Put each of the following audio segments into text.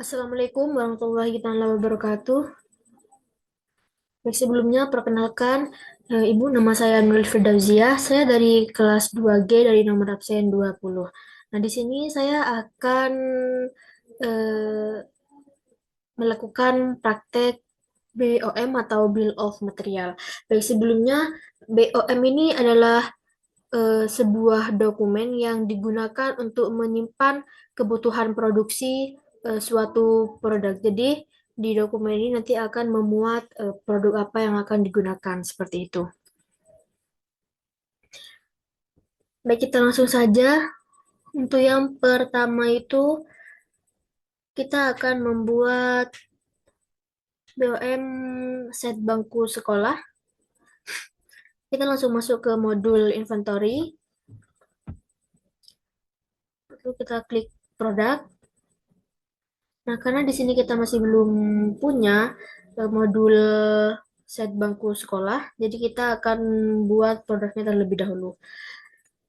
Assalamualaikum warahmatullahi wabarakatuh. Baik, sebelumnya perkenalkan, Ibu, nama saya Nurul Firdauziah. Saya dari kelas 2G dari nomor absen 20. Nah, di sini saya akan eh, melakukan praktek BOM atau Bill of Material. Baik, sebelumnya BOM ini adalah sebuah dokumen yang digunakan untuk menyimpan kebutuhan produksi suatu produk. Jadi di dokumen ini nanti akan memuat produk apa yang akan digunakan seperti itu. Baik, kita langsung saja. Untuk yang pertama itu kita akan membuat BOM set bangku sekolah. Kita langsung masuk ke modul inventory. Lalu kita klik produk. Nah, karena di sini kita masih belum punya modul set bangku sekolah, jadi kita akan buat produknya terlebih dahulu.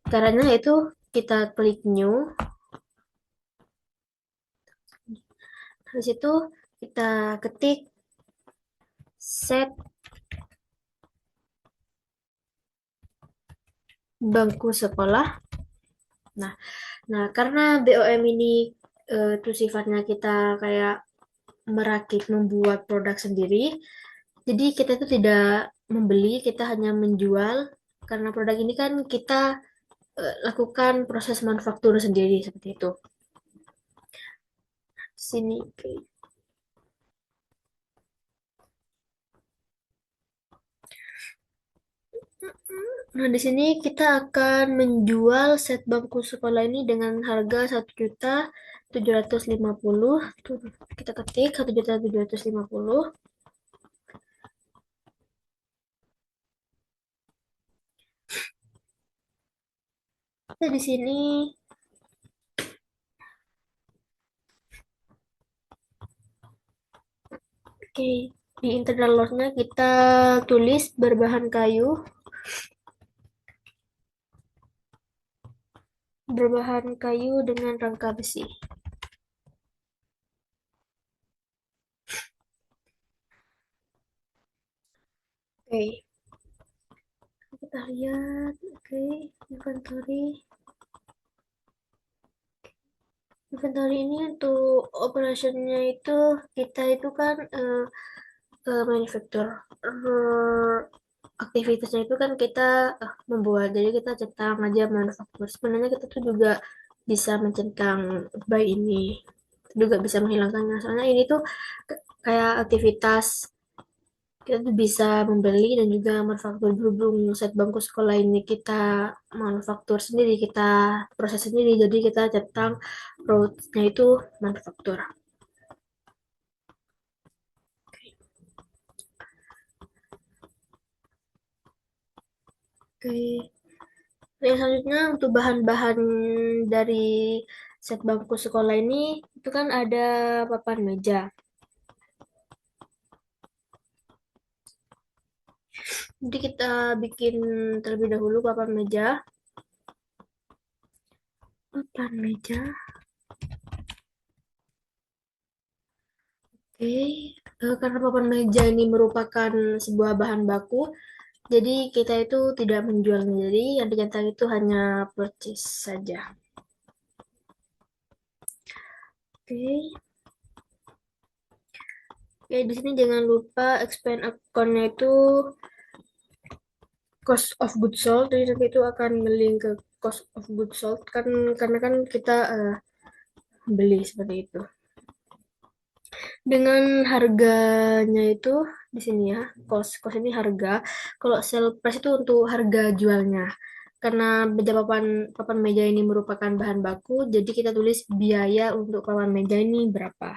Caranya itu kita klik new, habis itu kita ketik set bangku sekolah. Nah, karena BOM ini itu sifatnya kita kayak merakit, membuat produk sendiri, jadi kita itu tidak membeli, kita hanya menjual. Karena produk ini kan kita lakukan proses manufaktur sendiri seperti itu. Sini. Nah, di sini kita akan menjual set bangku sekolah ini dengan harga 1.750.000. Tuh, kita ketik 1.750.000. Nah, di sini oke, di internal loss-nya kita tulis berbahan kayu dengan rangka besi. Oke, kita lihat. Oke, inventory. Inventory ini untuk operationnya itu kita itu kan manufaktur. Aktivitasnya itu kan kita membuat, jadi kita centang aja manufaktur. Sebenarnya kita tuh juga bisa mencentang by ini, juga bisa menghilangkannya. Soalnya ini tuh kayak aktivitas kita tuh bisa membeli dan juga manufaktur. Berhubung set bangku sekolah ini kita manufaktur sendiri, kita proses sendiri, jadi kita centang roadnya itu manufaktur. Oke. Yang selanjutnya untuk bahan-bahan dari set bangku sekolah ini itu kan ada papan meja. Jadi kita bikin terlebih dahulu papan meja. Papan meja. Oke. Karena papan meja ini merupakan sebuah bahan baku, jadi kita itu tidak menjualnya. Jadi yang dicetak itu hanya purchase saja. Oke. Oke, di sini jangan lupa expand account-nya itu cost of goods sold, jadi nanti itu akan nge-link ke cost of goods sold kan, karena kan kita beli seperti itu. Dengan harganya itu di sini ya, cost ini harga. Kalau sell price itu untuk harga jualnya. Karena meja papan meja ini merupakan bahan baku, jadi kita tulis biaya untuk papan meja ini berapa.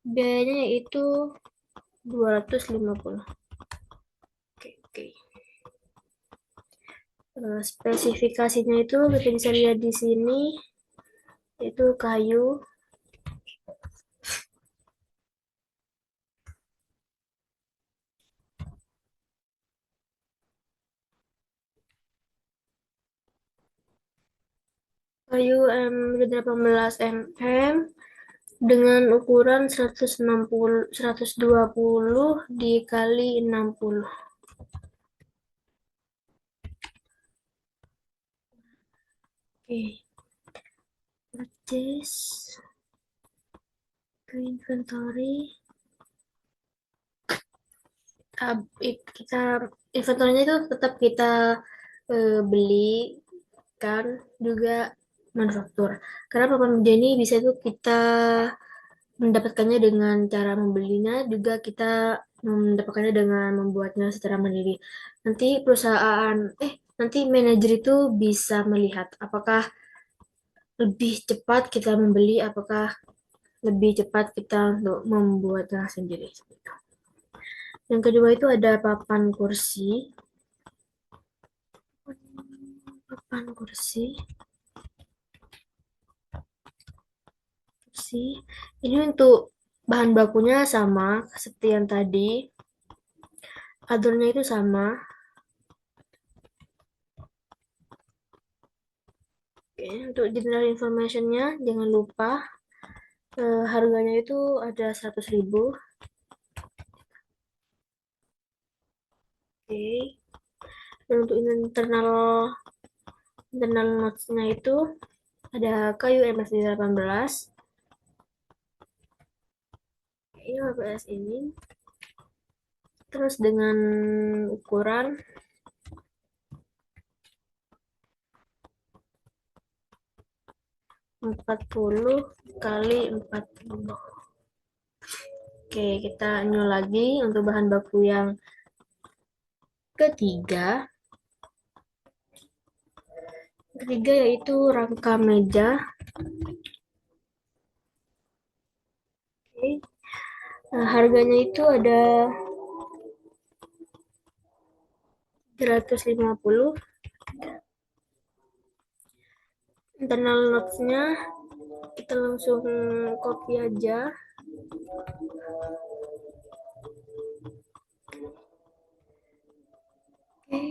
Biayanya yaitu 250. Oke, oke. Spesifikasinya itu kita bisa lihat di sini, itu kayu. Kayu 18 mm, dengan ukuran 120 dikali 60. Oke, purchase ke inventory. Kita inventory-nya itu tetap kita beli kan, juga manufaktur. Karena papan meja ini bisa itu kita mendapatkannya dengan cara membelinya, juga kita mendapatkannya dengan membuatnya secara mandiri. Nanti nanti manajer itu bisa melihat apakah lebih cepat kita membeli, apakah lebih cepat kita untuk membuatnya sendiri. Yang kedua itu ada papan kursi. Papan kursi. Kursi. Ini untuk bahan bakunya sama seperti yang tadi. Adornya itu sama. Oke, untuk general information-nya jangan lupa harganya itu ada 100.000. Oke. Dan untuk internal notes-nya itu ada kayu MS18. Ini 15 ini. Terus dengan ukuran 40 kali 40. Oke, kita new lagi untuk bahan baku yang ketiga. Ketiga yaitu rangka meja. Oke. Nah, harganya itu ada 350. Internal notes-nya kita langsung copy aja. Oke.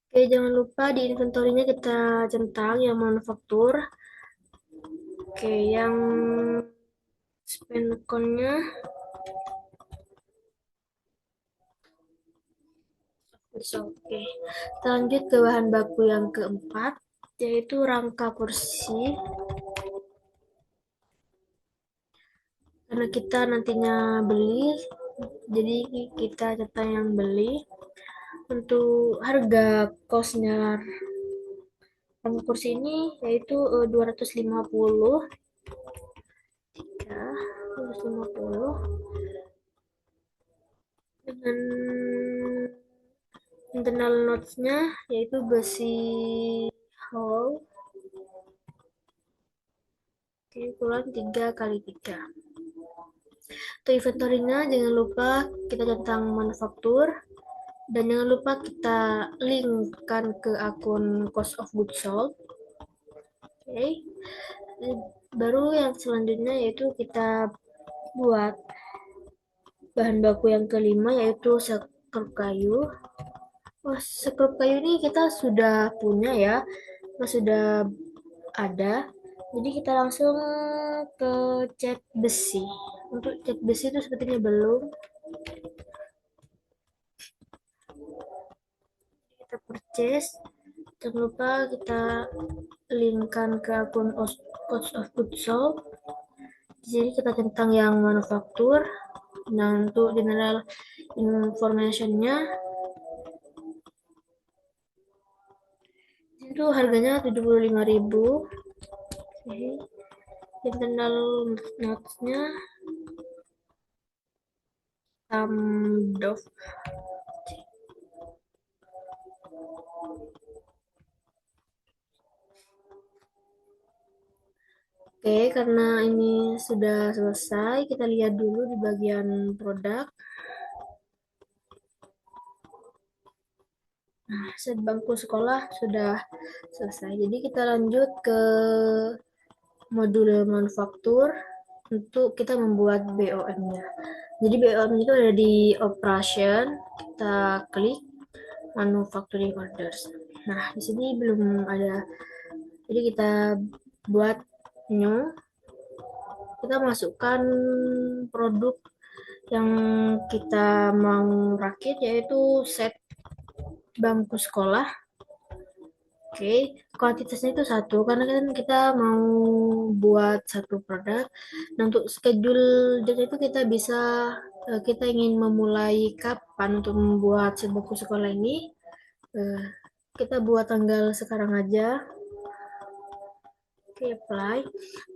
Oke, jangan lupa di inventory-nya kita centang yang manufaktur. Oke, yang spend-nya oke. Kita lanjut ke bahan baku yang keempat, yaitu rangka kursi. Karena kita nantinya beli, jadi kita catat yang beli. Untuk harga kosnya rangka kursi ini yaitu 250. 250 dengan internal notes-nya yaitu besi hollow. Oke, ukuran 3 kali 3. Untuk inventory-nya jangan lupa kita centang manufaktur dan jangan lupa kita linkkan ke akun cost of goods sold. Oke. Baru yang selanjutnya yaitu kita buat bahan baku yang kelima yaitu sekrup kayu. Oh, sekrup kayu ini kita sudah punya ya, sudah ada. Jadi kita langsung ke cat besi. Untuk cat besi itu sepertinya belum. Kita purchase. Jangan lupa kita linkkan ke akun cost of goods sold. Di sini kita tentang yang manufaktur. Nah, untuk general information-nya itu harganya 75.000. Oke. Internal notes-nya Dove. Oke, karena ini sudah selesai, kita lihat dulu di bagian produk. Nah, set bangku sekolah sudah selesai. Jadi kita lanjut ke modul manufaktur untuk kita membuat BOM-nya. Jadi BOM itu ada di operation, kita klik. manufacturing orders. Nah, di sini belum ada. Jadi kita buat new, kita masukkan produk yang kita mau rakit, yaitu set bangku sekolah. Oke, kuantitasnya itu satu karena kan kita mau buat satu produk. Nah, untuk schedule date itu kita bisa, kita ingin memulai kapan untuk membuat set bangku sekolah ini, eh, kita buat tanggal sekarang aja. Oke, apply.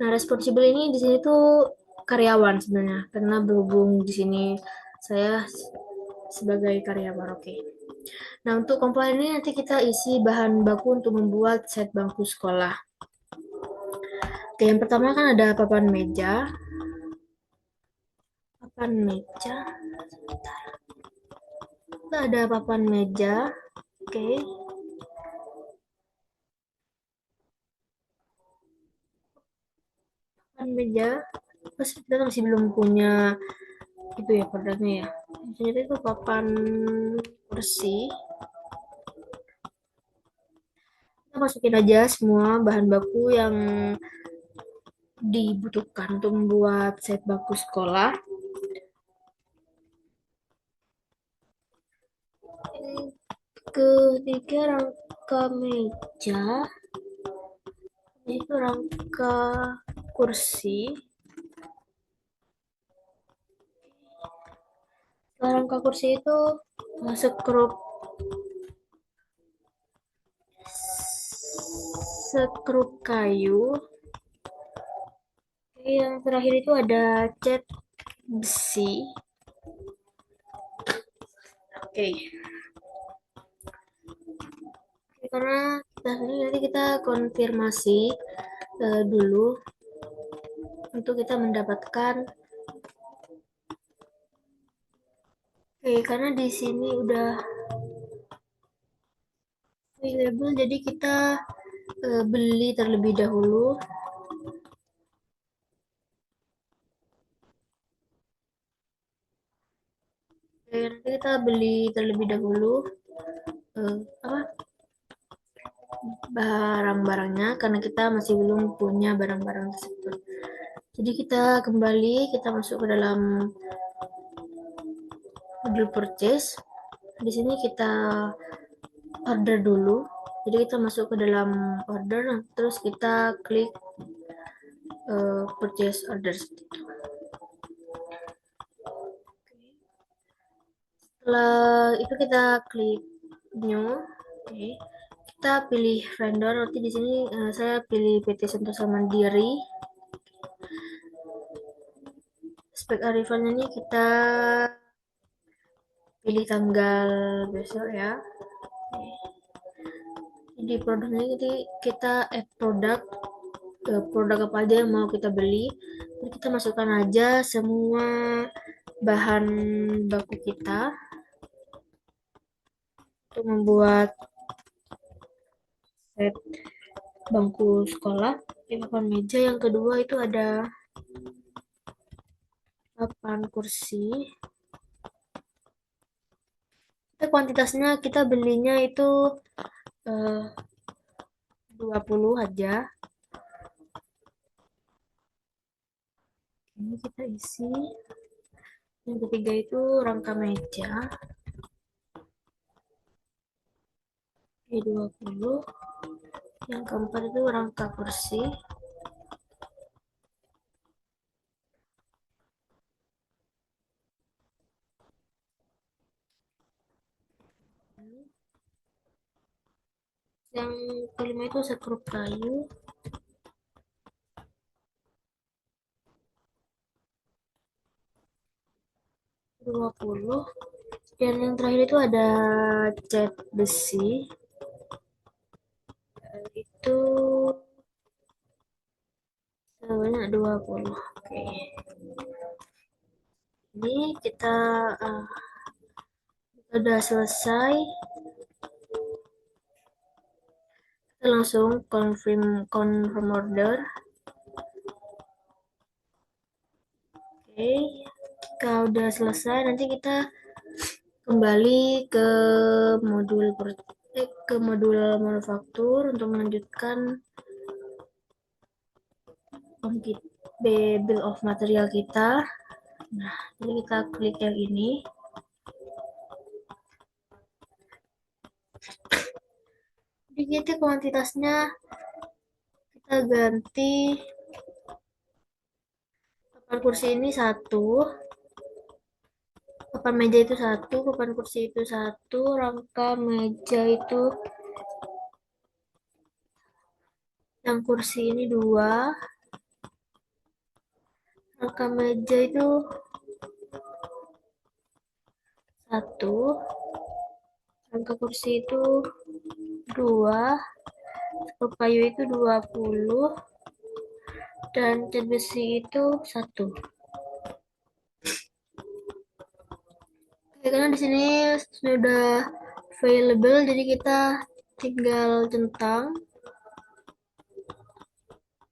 Nah, responsible ini di sini tuh karyawan sebenarnya, karena berhubung di sini saya sebagai karyawan. Oke. Nah, untuk komponen ini nanti kita isi bahan baku untuk membuat set bangku sekolah. Oke, yang pertama kan ada papan meja. Papan meja. Kita ada papan meja. Oke. Papan meja. Terus kita masih belum punya itu ya produknya ya. Jadi itu papan kursi. Kita masukin aja semua bahan baku yang dibutuhkan untuk membuat set bangku sekolah. Ketiga, rangka meja, itu rangka kursi. Rangka kursi itu skrup skrup kayu. Yang terakhir itu ada cat besi. Oke. Karena nanti kita konfirmasi dulu untuk kita mendapatkan. Oke, karena di sini udah available, jadi kita beli terlebih dahulu. Oke, nanti kita beli terlebih dahulu barang-barangnya karena kita masih belum punya barang-barang tersebut. Jadi kita kembali, kita masuk ke dalam module purchase. Di sini kita order dulu. Jadi kita masuk ke dalam order, terus kita klik purchase order seperti itu. Setelah itu kita klik new. Oke. Kita pilih vendor. Nanti di sini saya pilih PT Sentosa Mandiri. Spek arrivalnya ini kita pilih tanggal besok ya. Di produknya jadi kita add produk apa aja yang mau kita beli. Jadi kita masukkan aja semua bahan baku kita untuk membuat set bangku sekolah. Di papan meja yang kedua itu ada papan kursi. Kuantitasnya kita belinya itu 20 aja. Ini kita isi. Yang ketiga itu rangka meja. 20. Yang keempat itu rangka kursi. Yang kelima itu sekrup kayu. 20. Dan yang terakhir itu ada cat besi. Itu sebanyak 20. Oke. Ini kita udah selesai. Kita langsung confirm order. Oke. Jika udah selesai, nanti kita kembali ke modul manufaktur untuk melanjutkan bill of material kita. Nah, jadi kita klik yang ini. Jadi kita kuantitasnya kita ganti papan kursi ini satu, papan meja itu satu, papan kursi itu satu, rangka meja itu yang kursi ini dua, rangka meja itu satu, rangka kursi itu dua, skop kayu itu 20, dan cat besi itu satu. Oke, karena di sini sudah available, jadi kita tinggal centang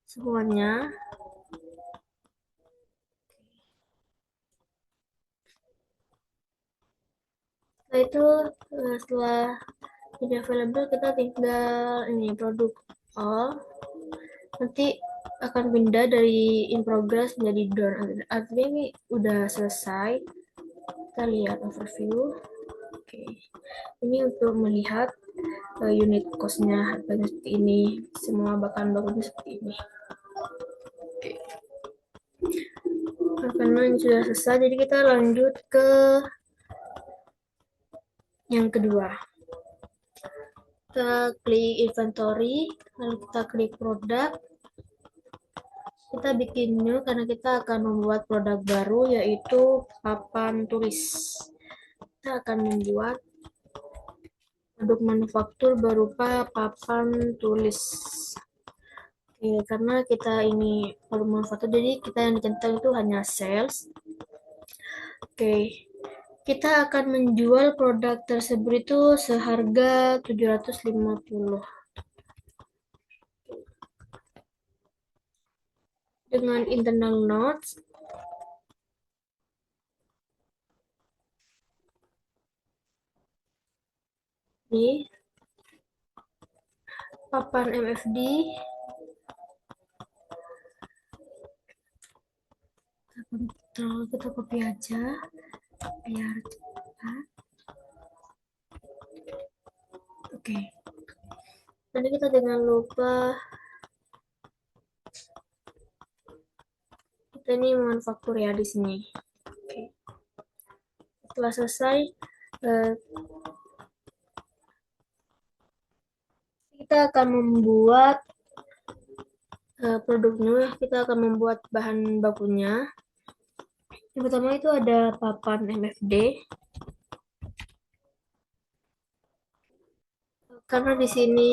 semuanya. Setelah itu, setelah ini available, kita tinggal ini produk all. Nanti akan pindah dari in progress menjadi done. Artinya ini udah selesai. Kita lihat overview. Oke, ini untuk melihat unit cost-nya, harganya seperti ini, semua bahan bakunya seperti ini. Oke, karena ini sudah selesai, jadi kita lanjut ke yang kedua. Kita klik inventory, lalu kita klik produk. Kita bikin new karena kita akan membuat produk baru, yaitu papan tulis. Kita akan membuat produk manufaktur berupa papan tulis. Oke, karena kita ini produk manufaktur, jadi kita yang dicentang itu hanya sales. Oke, kita akan menjual produk tersebut itu seharga 750. Dengan internal notes, ini papan MFD, kita copy aja biar cepat. Oke, nanti kita jangan lupa kita ini manufaktur ya di sini. Oke, setelah selesai, kita akan membuat produknya. Kita akan membuat bahan bakunya. Yang pertama itu ada papan MFD. Karena di sini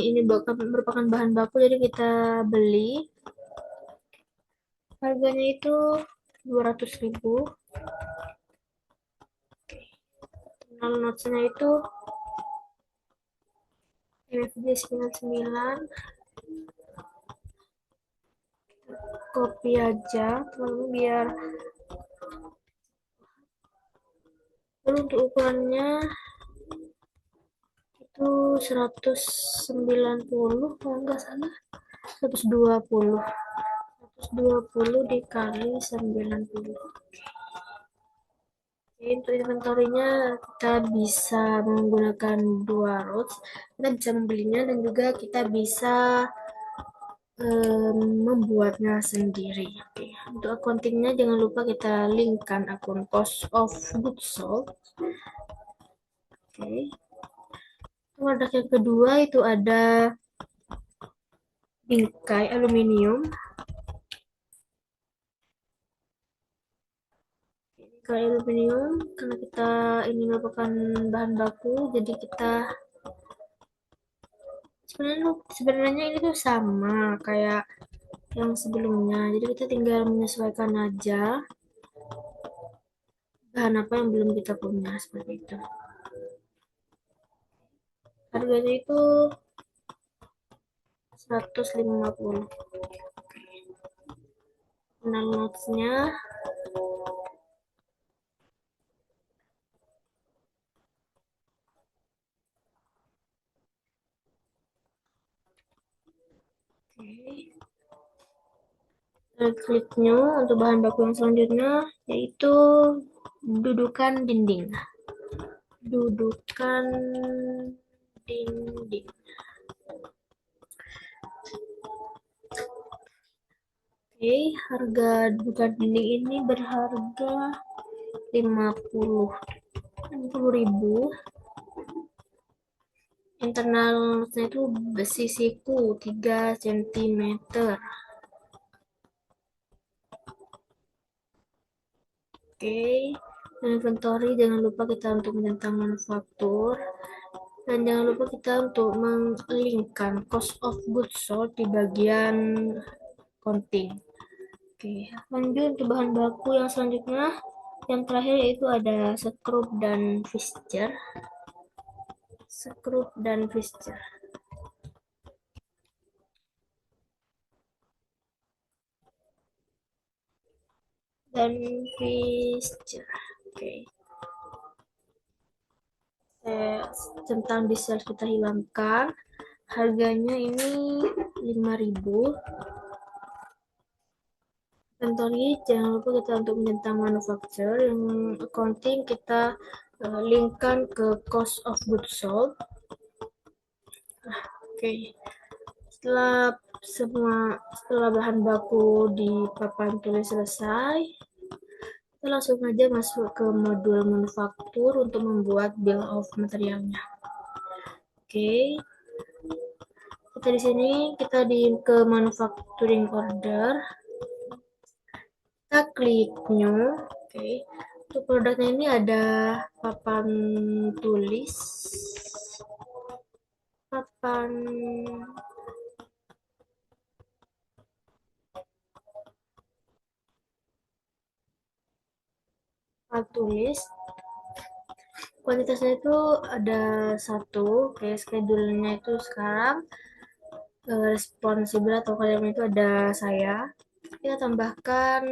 ini merupakan bahan baku, jadi kita beli. Harganya itu 200.000. Final notes-nya itu MFD 99. Copy aja teman-teman biar. Lalu untuk ukurannya itu 190 kalau nggak salah, 120 dikali 90. Jadi untuk inventory-nya kita bisa menggunakan dua routes, kita bisa membelinya dan juga kita bisa membuatnya sendiri. Oke, untuk accounting-nya jangan lupa kita linkkan akun cost of goods sold. Oke, produk yang kedua itu ada bingkai aluminium. Bingkai aluminium karena kita ini merupakan bahan baku, jadi kita sebenarnya ini tuh sama kayak yang sebelumnya, jadi kita tinggal menyesuaikan aja bahan apa yang belum kita punya, seperti itu. Harganya itu 150. Final notes-nya Klik new untuk bahan baku yang selanjutnya yaitu dudukan dinding. Dudukan dinding. Oke, harga dudukan dinding ini berharga 50 ribu. Internalnya itu besi siku 3 cm. Oke, inventory jangan lupa kita untuk menyentang manufaktur. Dan jangan lupa kita untuk menglinkkan cost of goods sold di bagian counting. Oke, lanjut untuk bahan baku yang selanjutnya. Yang terakhir yaitu ada skrup dan fixture. Skrup dan fixture. Dan fixture. Oke. Centang di sales kita hilangkan. Harganya ini 5.000. Inventory jangan lupa kita untuk menyentang manufacture. Yang accounting kita linkkan ke cost of goods sold. Oke, setelah bahan baku di papan tulis selesai, kita langsung aja masuk ke modul manufaktur untuk membuat bill of materialnya. Oke, kita di sini kita ke manufacturing order, kita klik new. Oke, untuk produknya ini ada papan tulis, papan tulis. Kuantitasnya itu ada satu, kayak schedule-nya itu sekarang responsibel atau kalian itu ada saya. Kita tambahkan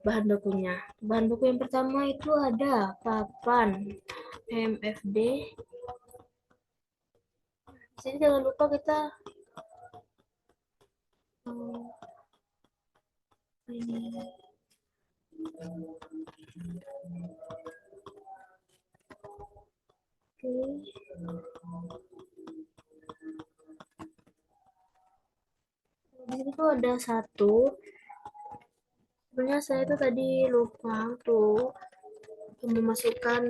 bahan bakunya. Bahan baku yang pertama itu ada papan MFD. Di sini jangan lupa kita ini di situ ada satu. Sebenarnya saya itu tadi lupa tuh memasukkan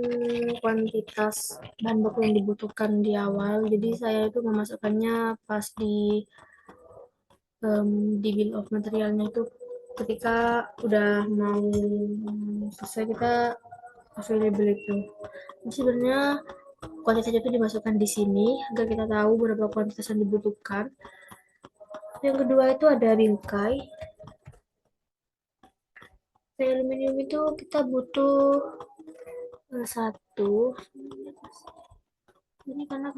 kuantitas bahan baku yang dibutuhkan di awal. Jadi saya itu memasukkannya pas di bill of materialnya itu ketika udah mau selesai kita available itu. Jadi sebenarnya kuantitas itu dimasukkan di sini agar kita tahu berapa kuantitas yang dibutuhkan. Yang kedua itu ada bingkai. Aluminium itu kita butuh satu. Ini karena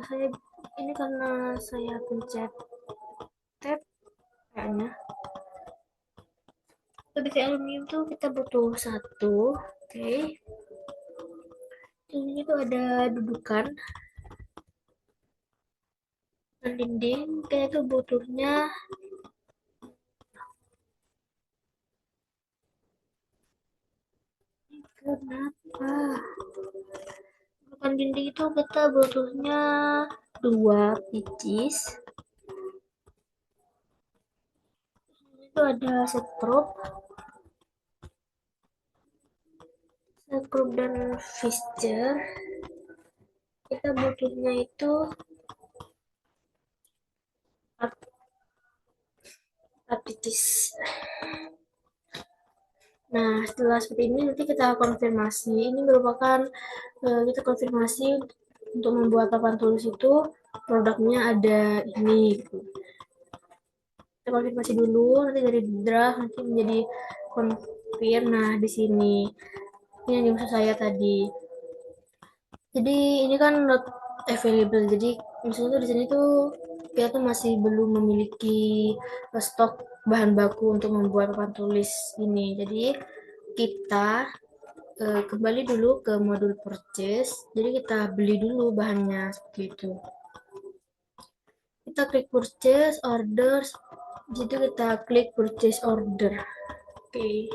saya pencet tab kayaknya. Untuk aluminium tuh kita butuh satu. Oke. Ini tuh ada dudukan dan dinding. Kayak itu butuhnya kenapa? Dudukan dinding itu kita butuhnya 2 pieces. Itu ada skrup dan fixture. Kita butuhnya itu 4 pieces. Nah, setelah seperti ini nanti kita konfirmasi. Ini merupakan kita konfirmasi untuk membuat papan tulis itu produknya ada ini. Gitu. Kita konfirmasi dulu, nanti dari draft nanti menjadi konfirm. Nah, di sini ini yang dimaksud saya tadi. Jadi ini kan not available. Jadi misalnya tuh di sini tuh kita tuh masih belum memiliki stok bahan baku untuk membuat papan tulis ini. Jadi kita kembali dulu ke modul purchase. Jadi kita beli dulu bahannya seperti itu. kita klik purchase orders, di situ kita klik purchase order. Oke,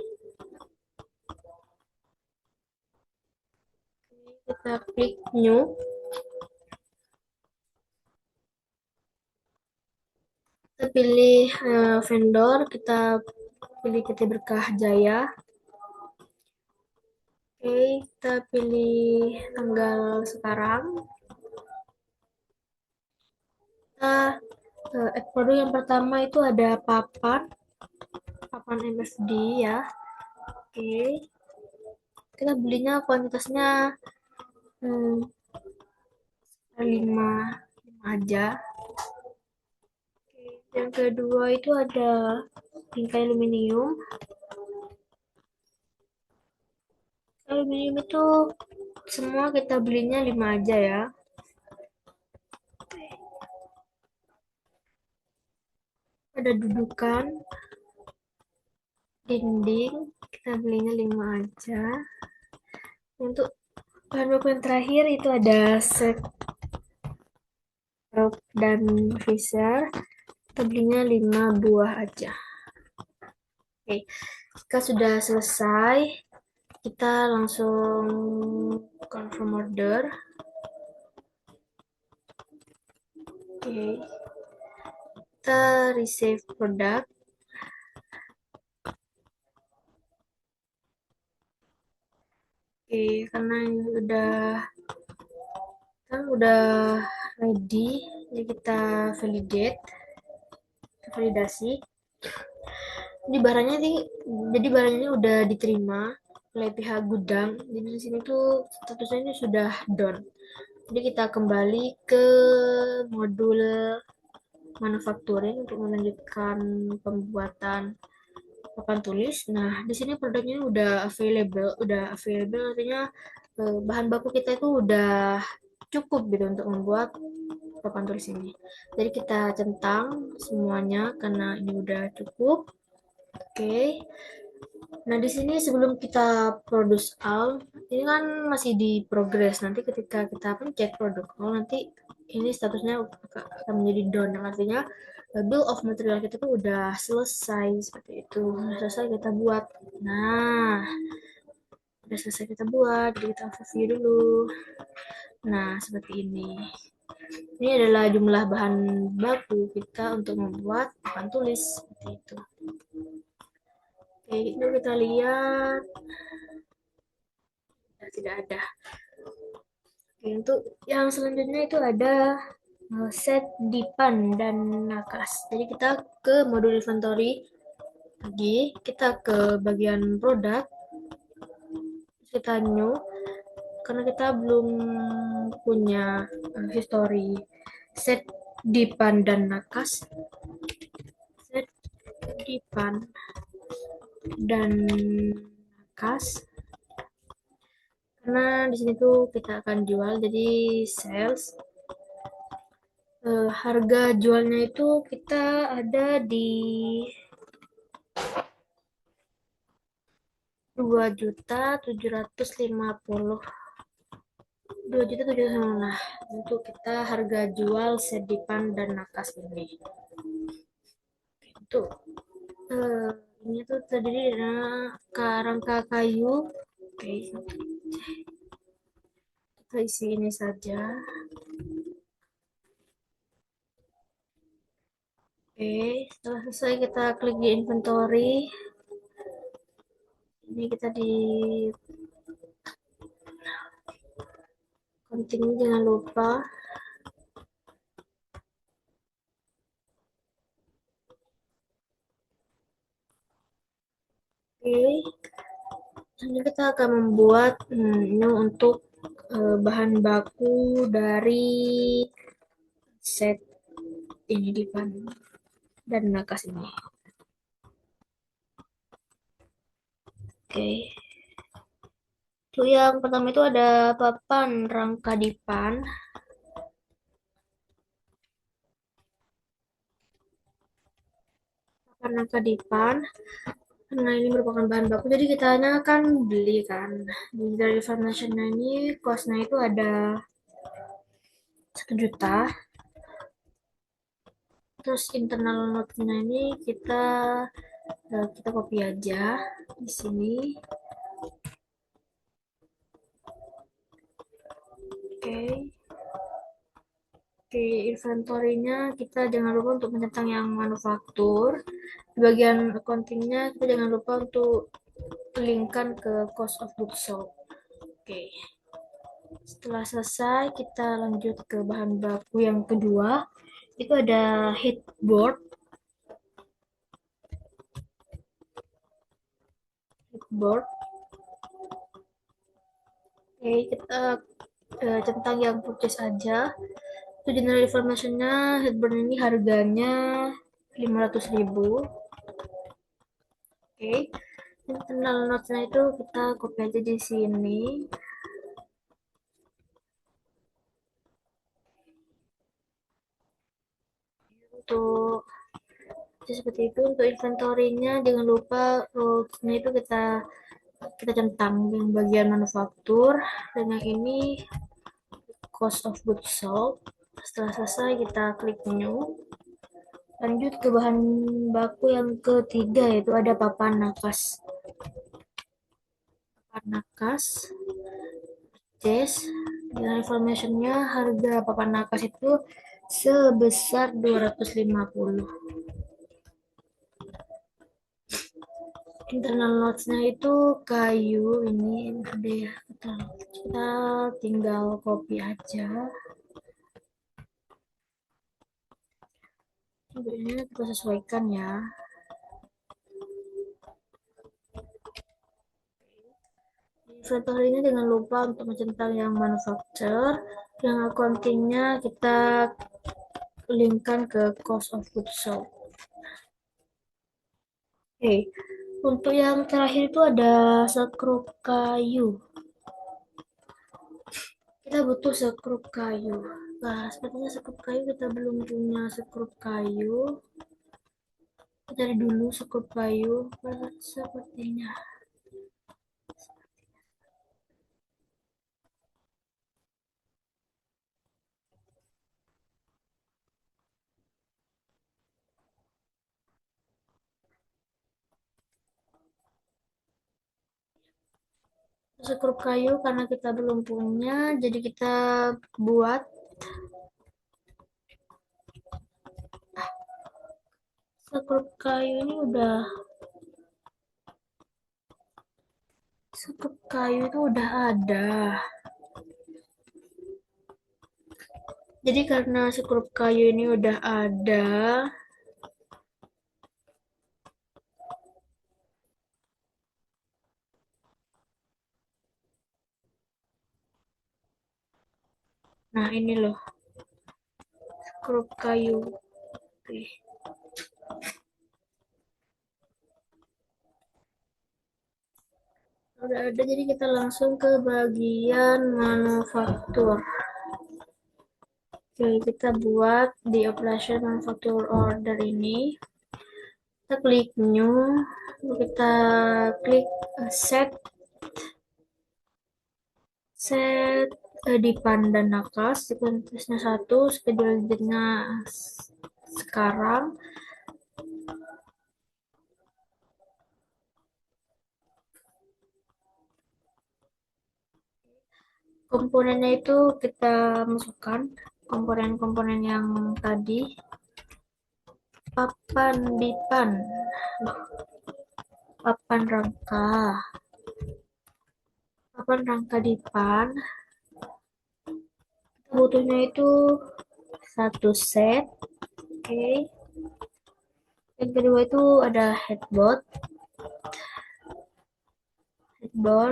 kita klik new. Kita pilih vendor, kita pilih PT Berkah Jaya. Oke, kita pilih tanggal sekarang. Kita produk yang pertama itu ada papan MFD ya. Oke, kita belinya kuantitasnya 5 aja. Oke, yang kedua itu ada bingkai aluminium. Aluminium itu semua kita belinya 5 aja ya. Ada dudukan dinding, kita belinya 5 aja. Untuk bahan baku yang terakhir itu ada set dan visor, kita belinya 5 buah aja. Oke, jika sudah selesai, kita langsung confirm order. Oke, kita receive product. Oke, karena ini udah ready, jadi kita validasi. Jadi barangnya udah diterima oleh pihak gudang. Jadi di sini tuh statusnya ini sudah done. Jadi kita kembali ke modul manufacturing untuk melanjutkan pembuatan papan tulis. Nah, di sini produknya udah available artinya bahan baku kita itu udah cukup gitu untuk membuat papan tulis ini. Jadi kita centang semuanya karena ini udah cukup. Oke. Nah, di sini sebelum kita produce all, ini kan masih di progress. Nanti ketika kita pencet produk all, nanti ini statusnya akan menjadi done. Yang artinya bill of material kita tuh udah selesai seperti itu. Udah selesai kita buat. Nah, udah selesai kita buat. Jadi kita review dulu. Nah, seperti ini. Ini adalah jumlah bahan baku kita untuk membuat papan tulis seperti itu. Oke, itu kita lihat. Tidak ada. Oke, untuk yang selanjutnya itu ada set dipan dan nakas. Jadi kita ke modul inventory lagi, kita ke bagian produk, kita new karena kita belum punya history set dipan dan nakas. Set dipan dan nakas, karena di sini tuh kita akan jual, jadi sales. Harga jualnya itu kita ada di 2.750. 2.750. Nah, untuk kita harga jual sedipan dan nakas ini. Untuk ini tuh terdiri dari rangka kayu. Oke, kita isi ini saja. Oke, setelah selesai kita klik di inventory. Ini kita di continue, jangan lupa. Oke, ini kita akan membuat ini untuk bahan baku dari set ini dipan dan nakas ini. Oke. Itu yang pertama itu ada papan rangka dipan. Papan rangka dipan. Karena ini merupakan bahan baku, jadi kita akan beli kan. Dari informationnya ini costnya itu ada 1 juta. Terus internal note-nya ini kita copy aja di sini. Oke. Di inventory-nya kita jangan lupa untuk menyertakan yang manufaktur. Di bagian accounting-nya kita jangan lupa untuk linkkan ke cost of goods sold. Oke. Setelah selesai, kita lanjut ke bahan baku yang kedua. Itu ada headboard. Headboard. Oke, kita centang yang purchase aja. Itu general information-nya, headboard ini harganya 500.000. Oke. Internal notes-nya itu kita copy aja di sini. Untuk seperti itu. Untuk inventory-nya jangan lupa rows-nya itu kita centang yang bagian manufaktur, dan yang ini cost of goods sold. Setelah selesai kita klik new. Lanjut ke bahan baku yang ketiga, yaitu ada papan nakas. Papan nakas, case, dengan informationnya harga papan nakas itu sebesar 250. Internal notes-nya itu kayu ini ada ya, kita tinggal copy aja. Ini kita sesuaikan ya. Inventory-nya jangan lupa untuk mencentang yang manufacture, yang accounting-nya kita linkkan ke cost of goods sold. Oke, untuk yang terakhir itu ada sekrup kayu. Kita butuh sekrup kayu. Nah, sepertinya sekrup kayu kita belum punya sekrup kayu. Kita cari dulu sekrup kayu. Sepertinya. Sekrup kayu karena kita belum punya, jadi kita buat. Sekrup kayu ini sekrup kayu itu udah ada. Jadi karena sekrup kayu ini udah ada, nah ini loh sekrup kayu. Oke. Udah ada, jadi kita langsung ke bagian manufaktur. Oke, kita buat di operation manufacture order ini. Kita klik new, kita klik set set di pandan nakas, sequence-nya 1, schedule-nya sekarang. Komponennya itu kita masukkan komponen-komponen yang tadi. Papan dipan, papan rangka, dipan. Butuhnya itu satu set. Oke. Yang kedua itu ada headboard.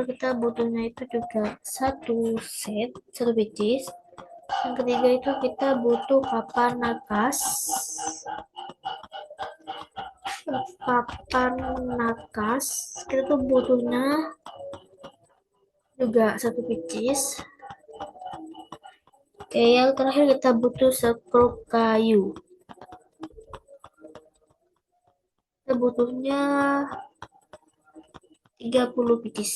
Kita butuhnya itu juga satu set, satu pieces. Yang ketiga itu kita butuh papan nakas. Kita tuh butuhnya juga satu pieces. Oke, yang terakhir kita butuh sekrup kayu. Kita butuhnya 30 pieces.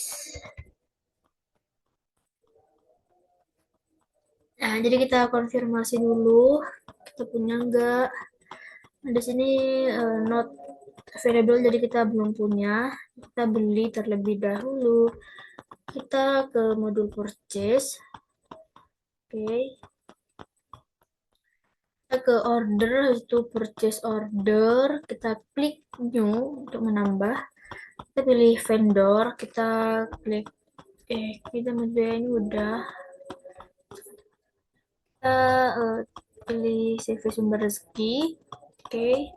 Nah, jadi kita konfirmasi dulu kita punya enggak. Di sini not available, jadi kita belum punya. Kita beli terlebih dahulu. Kita ke modul purchase. Oke. Kita ke order, habis itu purchase order. Kita klik new untuk menambah. Kita pilih vendor. Kita klik kita media ini udah. Kita pilih CV sumber rezeki. Oke.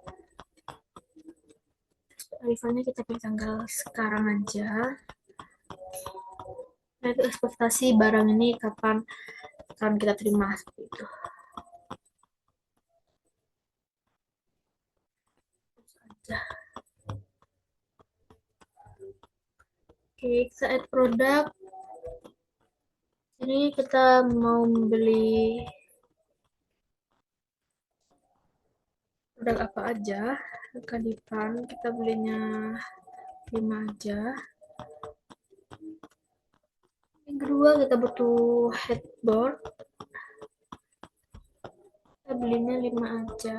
Rivalnya kita pilih tanggal sekarang aja. Nah, itu ekspektasi barang ini kapan akan kita terima seperti itu. Oke, kita add produk. Ini kita mau membeli produk apa aja. Kadipan kita belinya 5 aja. Yang kedua kita butuh headboard. Kita belinya 5 aja.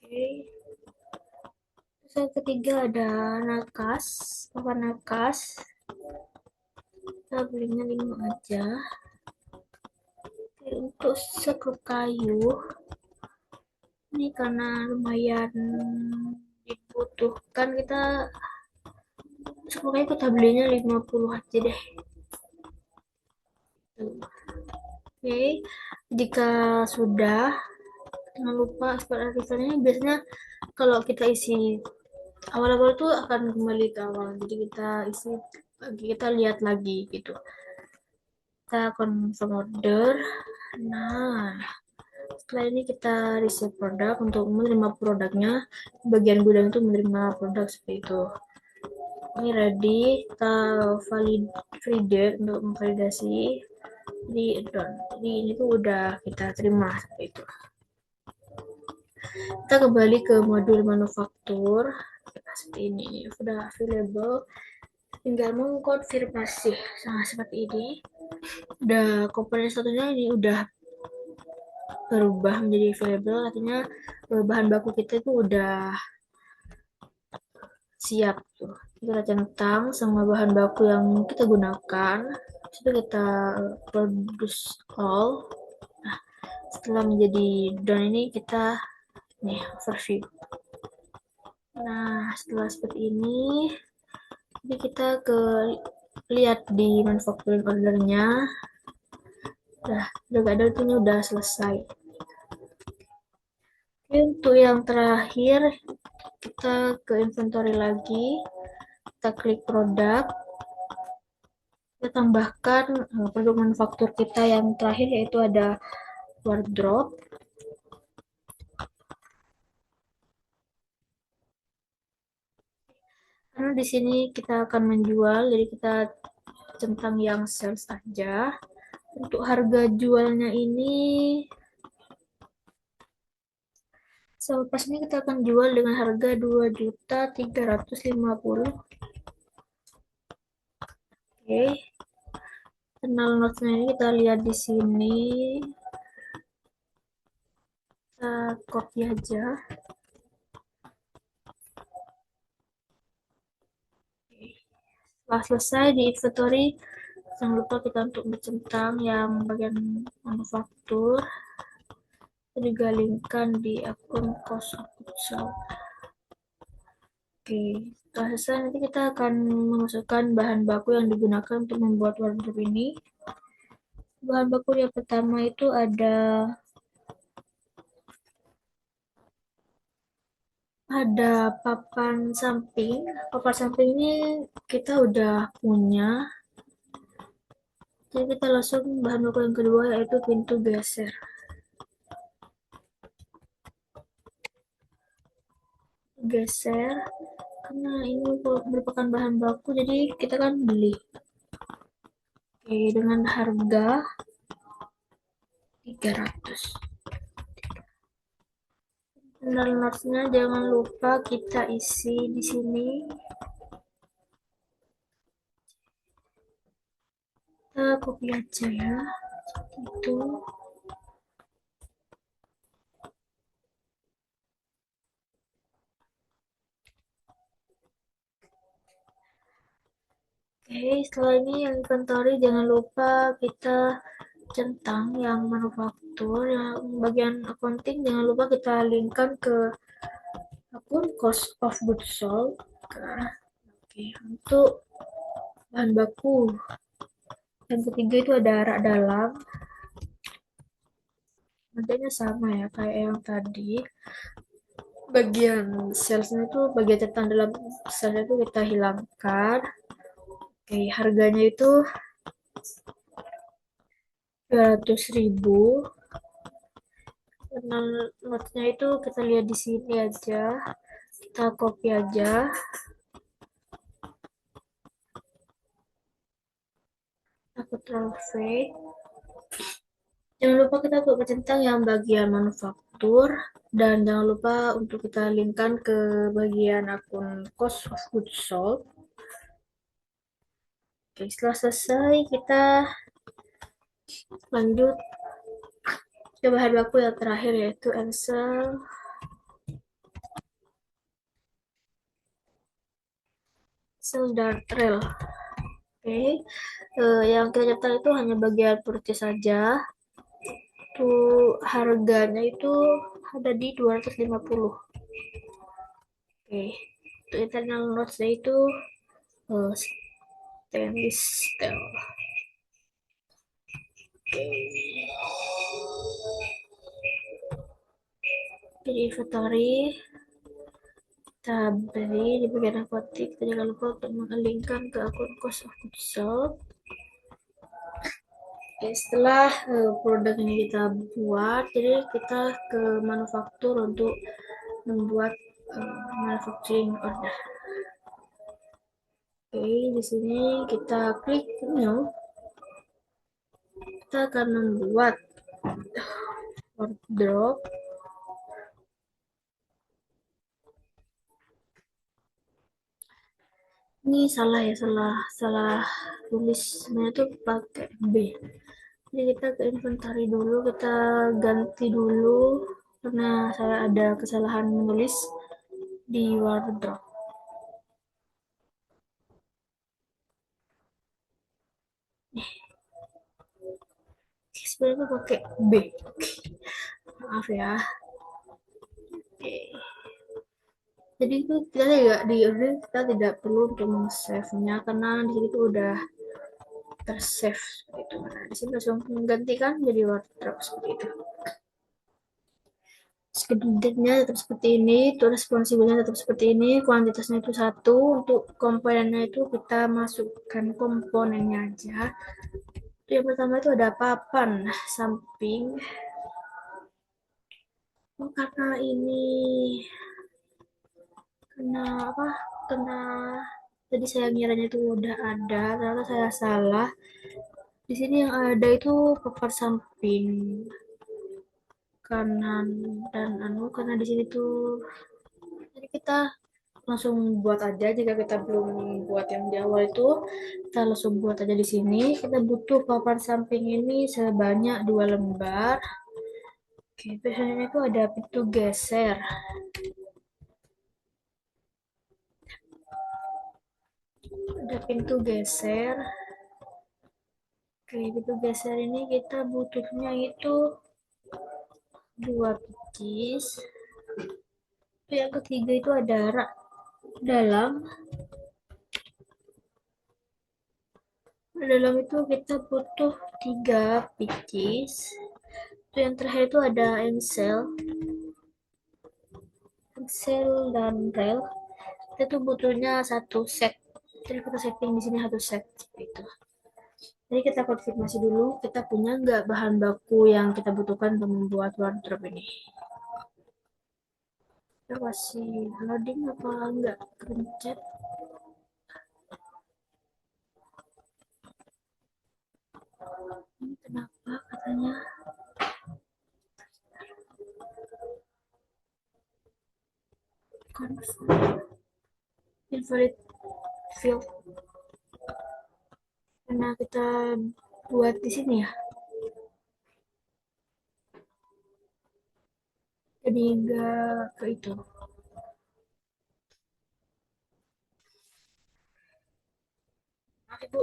Oke. Terus yang ketiga ada nakas, papan nakas. Kita belinya 5 aja. Oke, untuk sekrup kayu ini karena lumayan dibutuhkan, kita sekrup kayu kita belinya 50 aja deh. Oke, jika sudah, jangan lupa export artikelnya. Biasanya kalau kita isi awal-awal tuh akan kembali ke awal, jadi kita isi lagi, kita lihat lagi gitu. Kita confirm order. Nah, setelah ini kita receive produk untuk menerima produknya. Bagian gudang itu menerima produk seperti itu. Ini ready, kita validate untuk memvalidasi. Jadi done. Jadi ini tuh udah kita terima seperti itu. Kita kembali ke modul manufaktur. Seperti ini sudah available, tinggal mengkonfirmasi. Nah, seperti ini udah komponen satunya ini udah berubah menjadi available, artinya bahan baku kita itu udah siap tuh. Kita centang sama bahan baku yang kita gunakan, itu kita produce all. Nah, setelah menjadi done ini kita nih overview. Nah, setelah seperti ini, jadi kita ke lihat di manufacturing ordernya. Udah gak ada, ini udah selesai. Oke, untuk yang terakhir kita ke inventory lagi, kita klik produk, kita tambahkan produk manufaktur kita yang terakhir, yaitu ada wardrobe. Karena di sini kita akan menjual, jadi kita centang yang sales aja. Untuk harga jualnya ini, selepas ini kita akan jual dengan harga 2.350.000. Oke. Kenal notesnya ini kita lihat di sini. Kita copy aja. Setelah selesai di inventory, jangan lupa kita untuk mencentang yang bagian manufaktur. Kita juga linkkan di akun cost of goods sold. Oke, setelah selesai nanti kita akan memasukkan bahan baku yang digunakan untuk membuat wardrobe ini. Bahan baku yang pertama itu ada papan samping. Papan samping ini kita udah punya. Jadi kita langsung bahan baku yang kedua, yaitu pintu geser. Geser karena ini merupakan bahan baku, jadi kita kan beli. Oke, dengan harga 300. Dan notesnya jangan lupa kita isi di sini. Kita copy aja ya, seperti itu. Oke, setelah ini yang inventory jangan lupa kita centang yang manufaktur, yang bagian accounting jangan lupa kita linkkan ke akun cost of goods sold. Oke, untuk bahan baku yang ketiga itu ada rak dalam, nantinya sama ya kayak yang tadi. Bagian salesnya itu bagian catatan dalam salesnya itu kita hilangkan. Oke, harganya itu 200.000. Karena notnya itu kita lihat di sini aja, kita copy aja, takut terlalu fake. Jangan lupa kita untuk centang yang bagian manufaktur, dan jangan lupa untuk kita linkkan ke bagian akun cost of goods sold. Oke, setelah selesai kita lanjut ke bahan baku yang terakhir yaitu Excel dan rel. Oke, yang kita catat itu hanya bagian purchase saja. Tuh harganya itu ada di 250. Oke, untuk internal notes itu stainless steel. Oke, jadi inventory kita beli di bagian apotek. Kita jangan lupa untuk mengirimkan ke akun cost of goods sold. Oke, setelah produk ini kita buat, jadi kita ke manufaktur untuk membuat manufacturing order. Oke, di sini kita klik new. Kita akan membuat wardrobe. Ini salah ya, salah tulis, sebenarnya tuh pakai B. Jadi kita ke inventory dulu, kita ganti dulu karena saya ada kesalahan menulis di wardrobe. Sebenarnya pakai B. Maaf ya. Oke. Jadi itu kita tidak di order, kita tidak perlu untuk save-nya karena di sini tuh udah tersave seperti itu. Nah, di sini langsung menggantikan jadi wardrobe seperti itu. Schedule-nya tetap seperti ini, untuk responsibelnya tetap seperti ini, kuantitasnya itu satu, untuk komponennya itu kita masukkan komponennya aja. Yang pertama itu ada papan samping. Oh, karena ini kena apa? Kena tadi saya ngiranya itu udah ada, ternyata saya salah. Di sini yang ada itu papan samping kanan dan karena di sini tuh jadi kita langsung buat aja. Jika kita belum buat yang di awal itu, kita langsung buat aja di sini. Kita butuh papan samping ini sebanyak 2 lembar. Oke, biasanya itu ada pintu geser. Ada pintu geser. Oke, pintu geser ini kita butuhnya itu 2 pieces. Yang ketiga itu ada rak dalam. Dalam itu kita butuh 3 pieces. Yang terakhir itu ada engsel dan rel. Kita tuh butuhnya satu set. Jadi kita setting di sini satu set seperti itu. Jadi kita konfirmasi dulu kita punya nggak bahan baku yang kita butuhkan untuk membuat wardrobe ini. Kita masih loading apa enggak kepencet. Ini kenapa katanya confirm invalid field karena kita buat di sini ya. Jadi enggak ke itu. Ibu.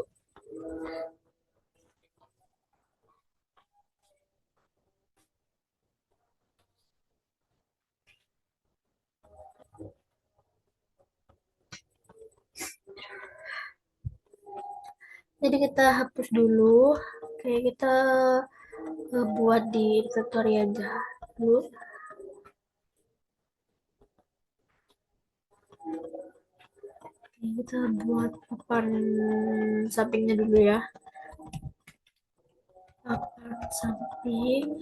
Jadi kita hapus dulu. Oke, kita buat di inventory aja. Dulu. Oke, kita buat papan sampingnya dulu ya. Papan samping.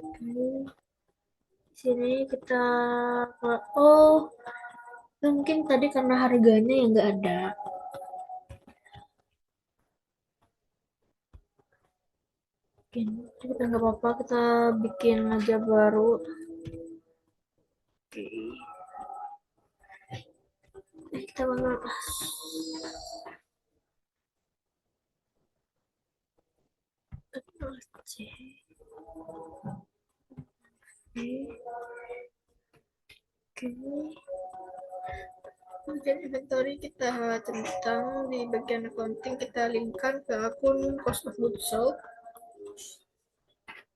Oke. Di sini kita oh mungkin tadi karena harganya yang nggak ada. Mungkin kita nggak apa-apa, kita bikin aja baru. Oke. Kita bangun. Oke. Oke. Kemudian inventory kita centang di bagian accounting, kita linkkan ke akun cost of goods sold.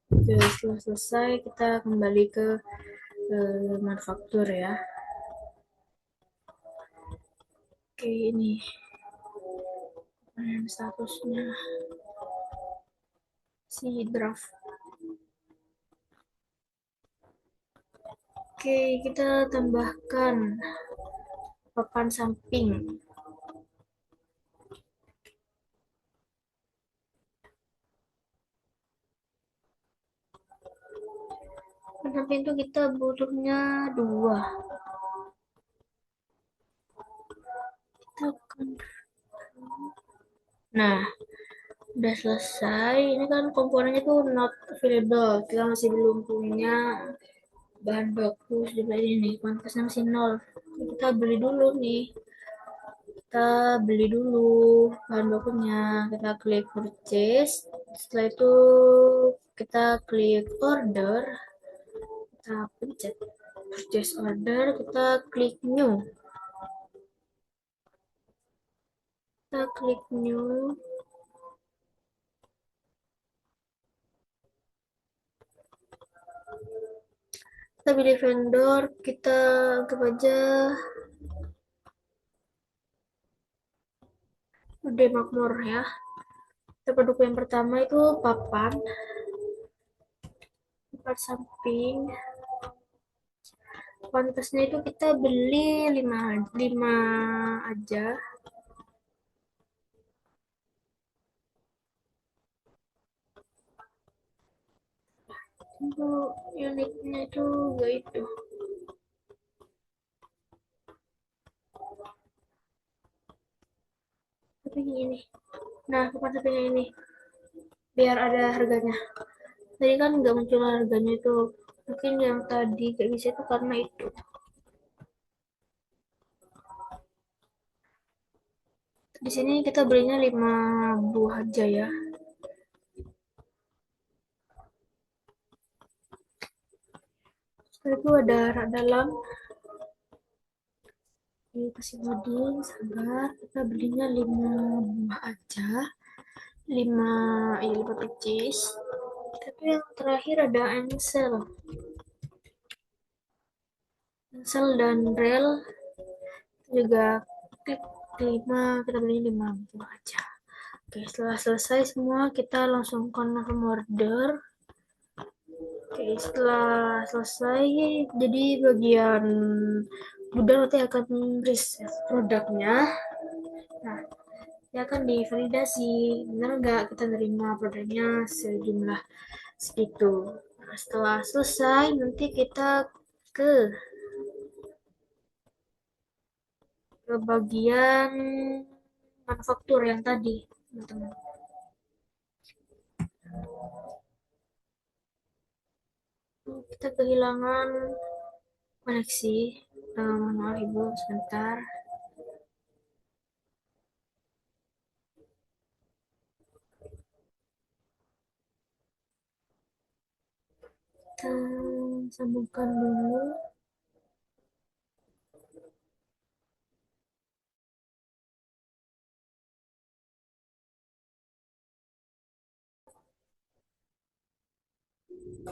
Oke, setelah selesai kita kembali ke manufaktur ya. Oke, ini statusnya si draft. Oke, kita tambahkan papan samping. Papan samping itu kita butuhnya 2. Kita akan... Nah, udah selesai. Ini kan komponennya tuh not available. Kita masih belum punya bahan baku seperti ini. Kuantitasnya masih 0. Kita beli dulu nih. Kita beli dulu bahan bakunya. Kita klik purchase. Setelah itu kita klik order. Kita pencet purchase order. Kita klik new. Kita klik new. Kita pilih vendor. Kita anggap aja Udah Makmur ya. Kita produk yang pertama itu papan samping. Pantasnya itu kita beli 5 aja. Itu uniknya itu gak itu. Tapi ini. Nah, papan sampingnya ini. Biar ada harganya. Tadi kan nggak muncul harganya itu. Mungkin yang tadi gak bisa itu karena itu. Di sini kita belinya 5 buah aja ya. Setelah itu ada rak dalam. Ini kasih loading, sabar. Kita belinya 5 buah aja. 5, ya 5 pieces. Tapi yang terakhir ada Ensel dan rel juga klik 5, kita beli 5 buah aja. Oke, setelah selesai semua kita langsung confirm order. Oke, setelah selesai jadi bagian gudang nanti akan riset produknya. Nah, dia akan divalidasi benar nggak kita nerima produknya sejumlah segitu. Nah, setelah selesai nanti kita ke bagian manufaktur yang tadi, teman-teman. Kita kehilangan koneksi. Maaf ibu, sebentar. Kita sambungkan dulu. Oke,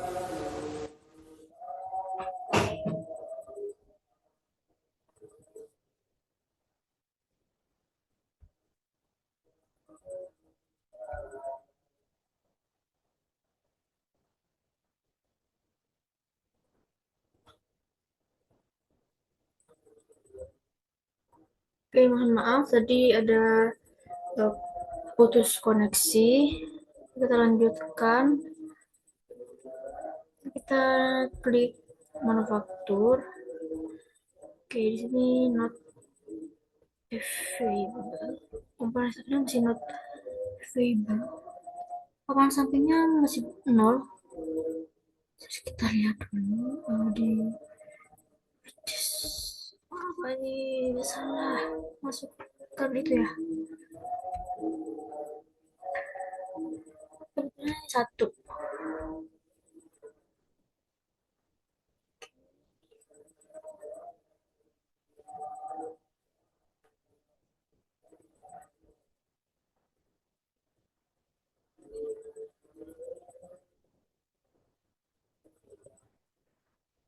mohon maaf tadi ada eh, putus koneksi. Kita lanjutkan. Kita klik manufaktur. Oke, di sini not available. Kompresornya masih not available. Papan sampingnya masih nol. Terus kita lihat dulu di apa ini salah masukkan itu ya. Sebenarnya satu.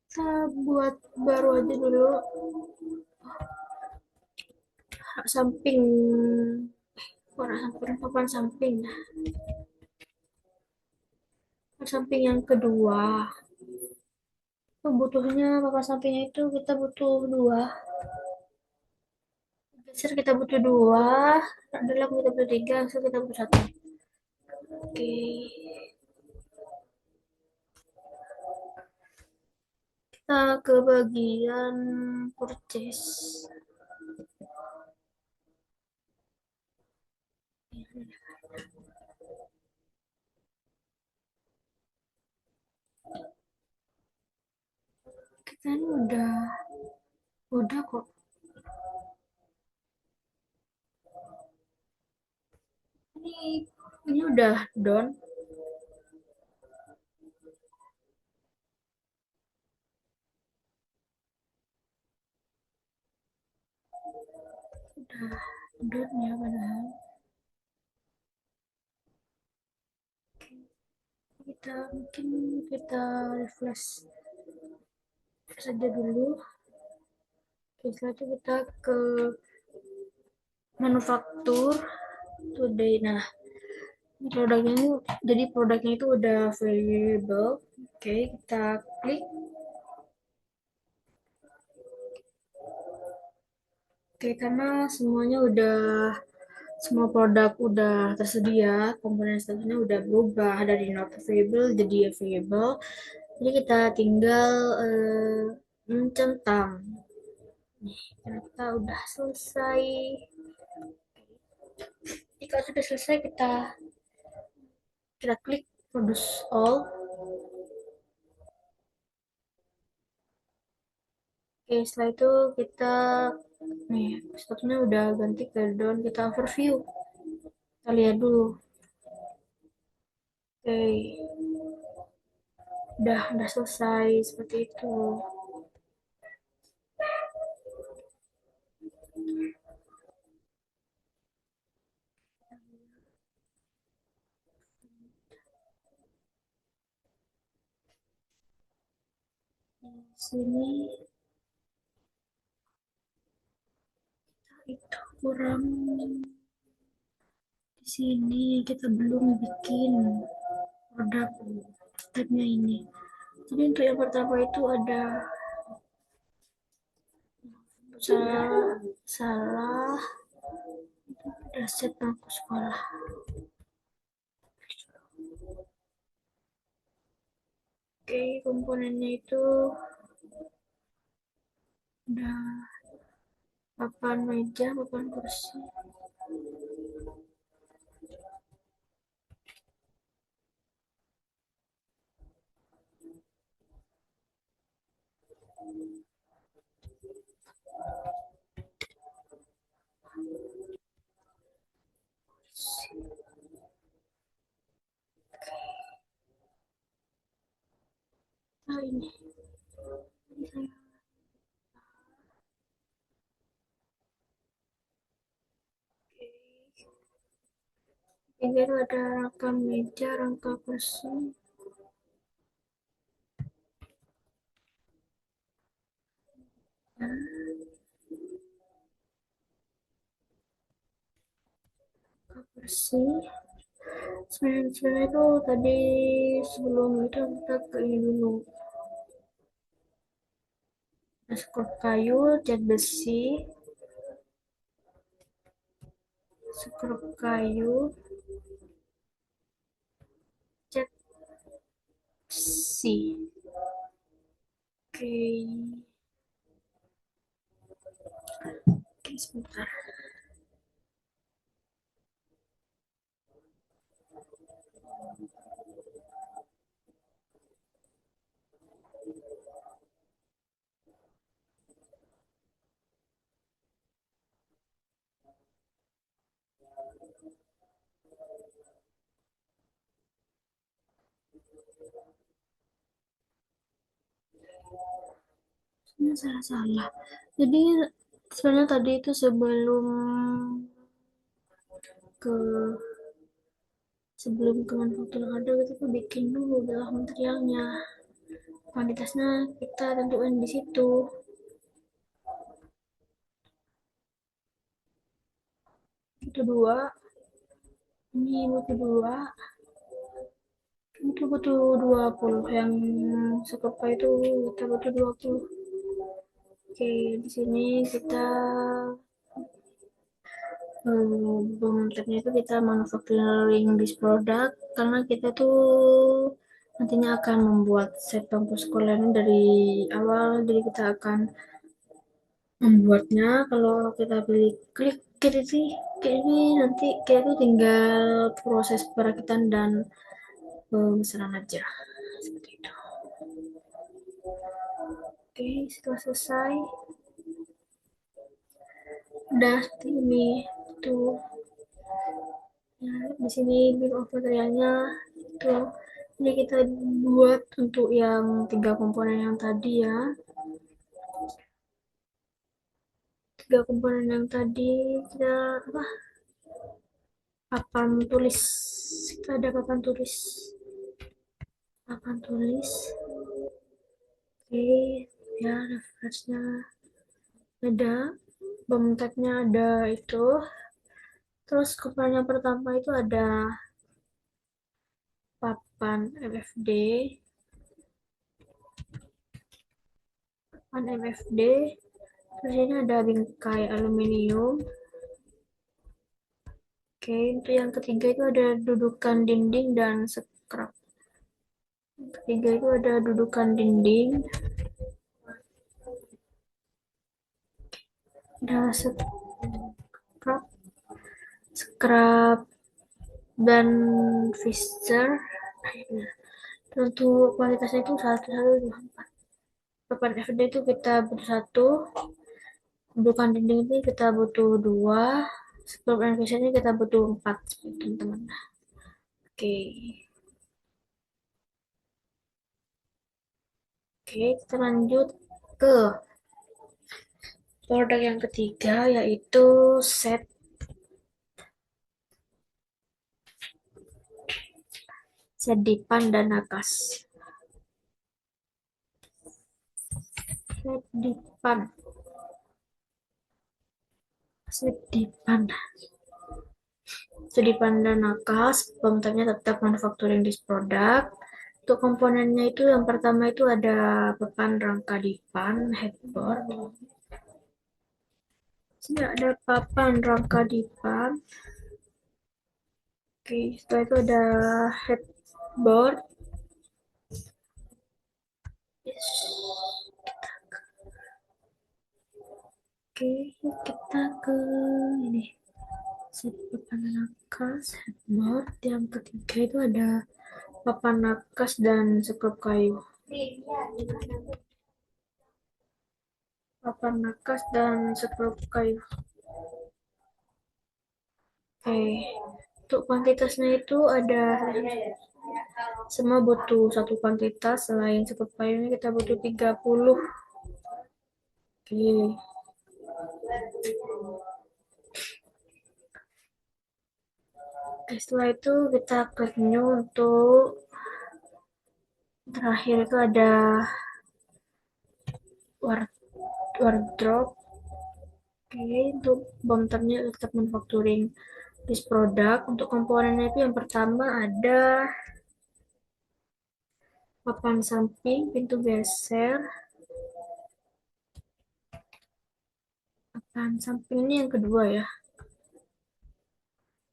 Kita buat baru aja dulu samping papan samping. Papan samping yang kedua. Butuhnya papan sampingnya itu kita butuh dua. Geser kita butuh dua. Adalah kita butuh tiga, so kita butuh satu. Oke. Kita ke bagian purchase. Kita ini udah kok. Ini udah done. Udah done ya padahal. Mungkin kita refresh saja dulu. Oke, setelah itu kita ke manufaktur today. Nah, produknya ini jadi produknya itu udah available. Oke, kita klik. Oke, karena semua produk udah tersedia, komponen statusnya udah berubah dari not available jadi available. Jadi kita tinggal mencentang. Nih, karena kita udah selesai. Jika sudah selesai kita klik produce all. Oke, setelah itu kita nih statusnya udah ganti ke down, kita overview. Kita lihat dulu. Oke, udah selesai seperti itu. Di sini itu kurang. Di sini kita belum bikin produk tabnya ini. Jadi untuk yang pertama itu ada salah salah set bangku sekolah. Oke, komponennya itu udah papan meja, papan kursi. Nah, ini saya ini ada rangka meja, rangka kursi. bersih. Sebenarnya itu tadi sebelum itu kita ke ini dulu. Sekop kayu, cat besi, sekop kayu, cat besi. Oke, oke sebentar. Ini salah-salah. Jadi sebenarnya tadi itu ke sebelum ke manufaktur ada kita bikin dulu bilah materialnya. Kuantitasnya kita tentukan di situ. Itu dua, ini butuh dua, itu butuh 20. Yang sekopa itu kita butuh 20. Oke, di sini kita pemanfaatnya itu kita manufacturing this product karena kita tuh nantinya akan membuat set bangku sekolah ini dari awal, jadi kita akan membuatnya. Kalau kita beli klik kit sih kayak ini, nanti kayak itu tinggal proses perakitan dan pemesanan aja seperti itu. Oke, setelah selesai udah seperti ini tuh ya. Di sini bill of materialnya tuh, ini kita buat untuk yang 3 komponen yang tadi ya. 3 komponen yang tadi kita apa, papan tulis, kita ada papan tulis, oke ya. Referensinya ada, bom tabnya ada itu. Terus komponen yang pertama itu ada papan MFD, terus ini ada bingkai aluminium. Oke, untuk yang ketiga itu ada dudukan dinding dan scrap. Yang ketiga itu ada dudukan dinding, ada scrap, scrap dan fixture. Untuk kualitasnya itu 1, 1, 2, 4. Papan FD itu kita butuh 1, dudukan dinding ini kita butuh 2, scrap dan fixture ini kita butuh 4, teman-teman. Oke, kita lanjut ke produk yang ketiga, yaitu set dipan dan nakas. Set dipan, sedipan dan nakas, pemetaknya tetap manufacturing this product. Untuk komponennya itu yang pertama itu ada papan rangka dipan, headboard. Sini ada papan rangka dipan. Oke, setelah itu ada headboard. Yes. Oke, kita ke ini. Set papan nakas, headboard. Yang ketiga itu ada papan nakas dan sekop kayu. Papan nakas dan sekop kayu. Oke, untuk kuantitasnya itu ada semua butuh satu kuantitas, selain sekop kayunya kita butuh 30. Oke. Oke, setelah itu kita klik new. Untuk terakhir itu ada wardrobe. Oke, untuk bongkarnya tetap manufacturing list produk. Untuk komponennya itu yang pertama ada papan samping, pintu geser. Papan samping ini yang kedua ya.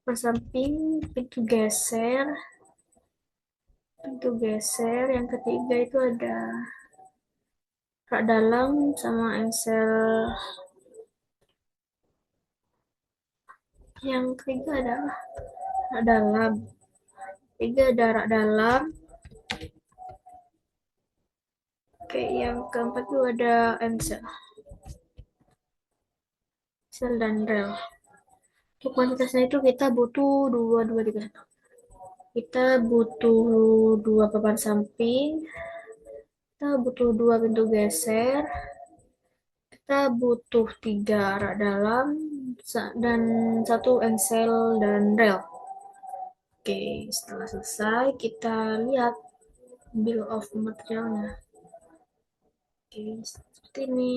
Papan samping, pintu geser. Yang ketiga itu ada rak dalam sama engsel. Yang ketiga adalah rak dalam. Tiga ada rak dalam. Oke, yang keempat itu ada engsel. Engsel dan rel. Untuk kuantitasnya itu kita butuh dua, dua, tiga, satu. Kita butuh dua papan samping, kita butuh dua pintu geser, kita butuh tiga rak dalam, dan satu engsel dan rel. Oke, setelah selesai kita lihat bill of materialnya. Oke, seperti ini.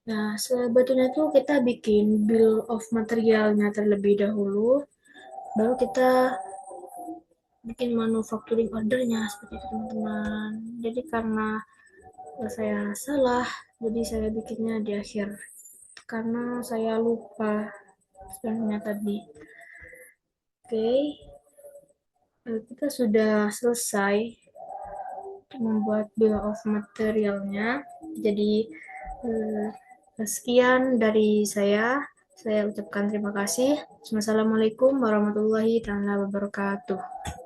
Nah, sebetulnya tuh kita bikin bill of materialnya terlebih dahulu, baru kita bikin manufacturing ordernya seperti itu teman-teman. Jadi karena saya salah, jadi saya bikinnya di akhir karena saya lupa sebenarnya tadi. Oke, kita sudah selesai membuat bill of materialnya. Jadi eh, sekian dari saya. Saya ucapkan terima kasih. Wassalamualaikum warahmatullahi wabarakatuh.